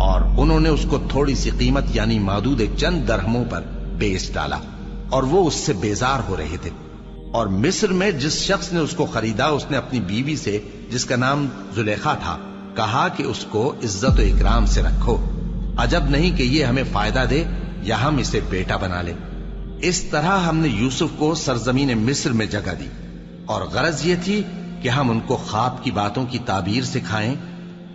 اور انہوں نے اس کو تھوڑی سی قیمت یعنی معدود چند درہموں پر بیچ ڈالا، اور وہ اس سے بیزار ہو رہے تھے۔ اور مصر میں جس شخص نے اس کو خریدا، اس نے اپنی بیوی سے جس کا نام زلیخا تھا کہا کہ اس کو عزت و اکرام سے رکھو، عجب نہیں کہ یہ ہمیں فائدہ دے یا ہم اسے بیٹا بنا لے۔ اس طرح ہم نے یوسف کو سرزمین مصر میں جگہ دی، اور غرض یہ تھی کہ ہم ان کو خواب کی باتوں کی تعبیر سکھائیں،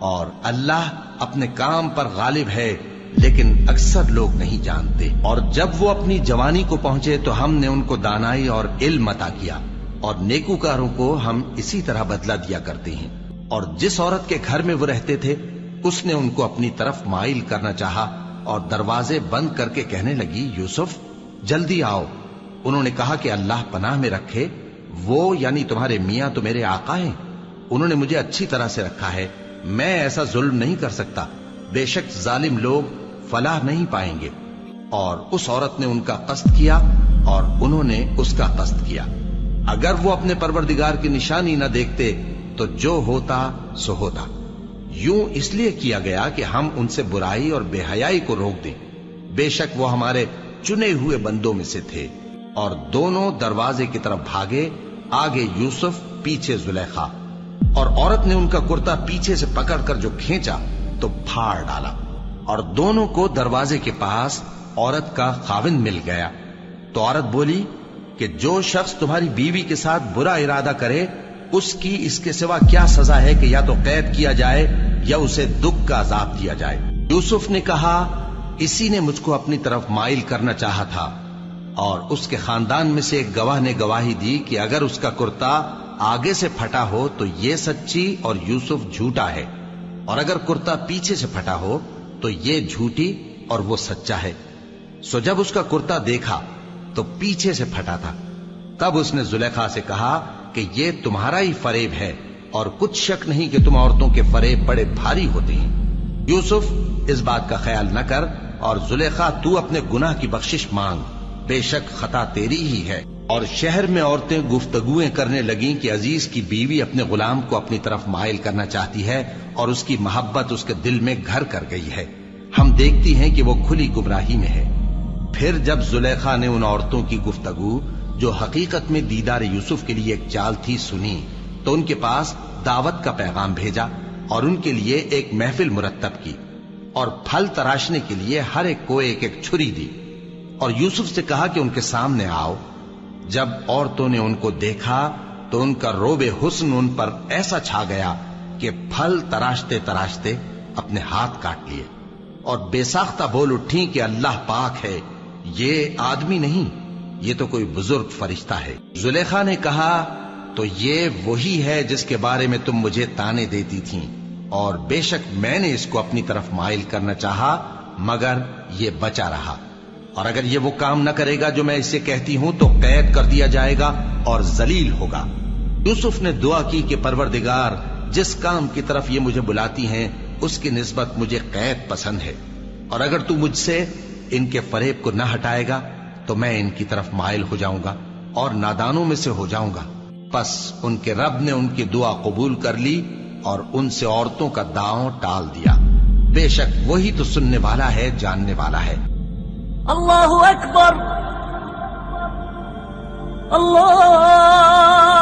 اور اللہ اپنے کام پر غالب ہے لیکن اکثر لوگ نہیں جانتے۔ اور جب وہ اپنی جوانی کو پہنچے تو ہم نے ان کو دانائی اور علم عطا کیا، اور نیکوکاروں کو ہم اسی طرح بدلہ دیا کرتے ہیں۔ اور جس عورت کے گھر میں وہ رہتے تھے اس نے ان کو اپنی طرف مائل کرنا چاہا، اور دروازے بند کر کے کہنے لگی، یوسف جلدی آؤ۔ انہوں نے کہا کہ اللہ پناہ میں رکھے، وہ یعنی تمہارے میاں تو میرے آقا ہیں، انہوں نے مجھے اچھی طرح سے رکھا ہے، میں ایسا ظلم نہیں کر سکتا، بے شک ظالم لوگ فلاح نہیں پائیں گے۔ اور اس عورت نے ان کا قصد کیا اور انہوں نے اس کا قصد کیا۔ اگر وہ اپنے پروردگار کی نشانی نہ دیکھتے تو جو ہوتا سو ہوتا۔ یوں اس لیے کیا گیا کہ ہم ان سے برائی اور بے حیائی کو روک دیں، بے شک وہ ہمارے چنے ہوئے بندوں میں سے تھے۔ اور دونوں دروازے کی طرف بھاگے، آگے یوسف پیچھے زلیخا، اور عورت نے ان کا کرتا پیچھے سے پکڑ کر جو کھینچا تو پھاڑ ڈالا، اور دونوں کو دروازے کے پاس عورت کا خاوند مل گیا۔ تو عورت بولی کہ جو شخص تمہاری بیوی کے ساتھ برا ارادہ کرے اس کی اس کے سوا کیا سزا ہے کہ یا تو قید کیا جائے یا اسے دکھ کا عذاب دیا جائے۔ یوسف نے کہا، اسی نے مجھ کو اپنی طرف مائل کرنا چاہا تھا، اور اس کے خاندان میں سے ایک گواہ نے گواہی دی کہ اگر اس کا کرتا آگے سے پھٹا ہو تو یہ سچی اور یوسف جھوٹا ہے، اور اگر کرتا پیچھے سے پھٹا ہو تو یہ جھوٹی اور وہ سچا ہے۔ سو جب اس کا کرتا دیکھا تو پیچھے سے پھٹا تھا، تب اس نے زلیخا سے کہا کہ یہ تمہارا ہی فریب ہے، اور کچھ شک نہیں کہ تم عورتوں کے فریب بڑے بھاری ہوتے ہیں۔ یوسف اس بات کا خیال نہ کر، اور زلیخا تو اپنے گناہ کی بخشش مانگ، بے شک خطا تیری ہی ہے۔ اور شہر میں عورتیں گفتگویں کرنے لگیں کہ عزیز کی بیوی اپنے غلام کو اپنی طرف مائل کرنا چاہتی ہے، اور اس کی محبت اس کے دل میں گھر کر گئی ہے، ہم دیکھتی ہیں کہ وہ کھلی گمراہی میں ہے۔ پھر جب زلیخا نے ان عورتوں کی گفتگو جو حقیقت میں دیدار یوسف کے لیے ایک چال تھی سنی، تو ان کے پاس دعوت کا پیغام بھیجا، اور ان کے لیے ایک محفل مرتب کی، اور پھل تراشنے کے لیے ہر ایک کو ایک ایک چھری دی، اور یوسف سے کہا کہ ان کے سامنے آؤ۔ جب عورتوں نے ان کو دیکھا تو ان کا روب حسن ان پر ایسا چھا گیا کہ پھل تراشتے تراشتے اپنے ہاتھ کاٹ لیے، اور بے ساختہ بول اٹھیں کہ اللہ پاک ہے، یہ آدمی نہیں، یہ تو کوئی بزرگ فرشتہ ہے۔ زلیخا نے کہا، تو یہ وہی ہے جس کے بارے میں تم مجھے تانے دیتی تھیں، اور بے شک میں نے اس کو اپنی طرف مائل کرنا چاہا مگر یہ بچا رہا، اور اگر یہ وہ کام نہ کرے گا جو میں اسے کہتی ہوں تو قید کر دیا جائے گا اور ذلیل ہوگا۔ یوسف نے دعا کی کہ پروردگار، جس کام کی طرف یہ مجھے بلاتی ہیں اس کی نسبت مجھے قید پسند ہے، اور اگر تو مجھ سے ان کے فریب کو نہ ہٹائے گا تو میں ان کی طرف مائل ہو جاؤں گا اور نادانوں میں سے ہو جاؤں گا۔ پس ان کے رب نے ان کی دعا قبول کر لی اور ان سے عورتوں کا داؤں ٹال دیا، بے شک وہی تو سننے والا ہے، جاننے والا ہے۔ اللہ اکبر، اللہ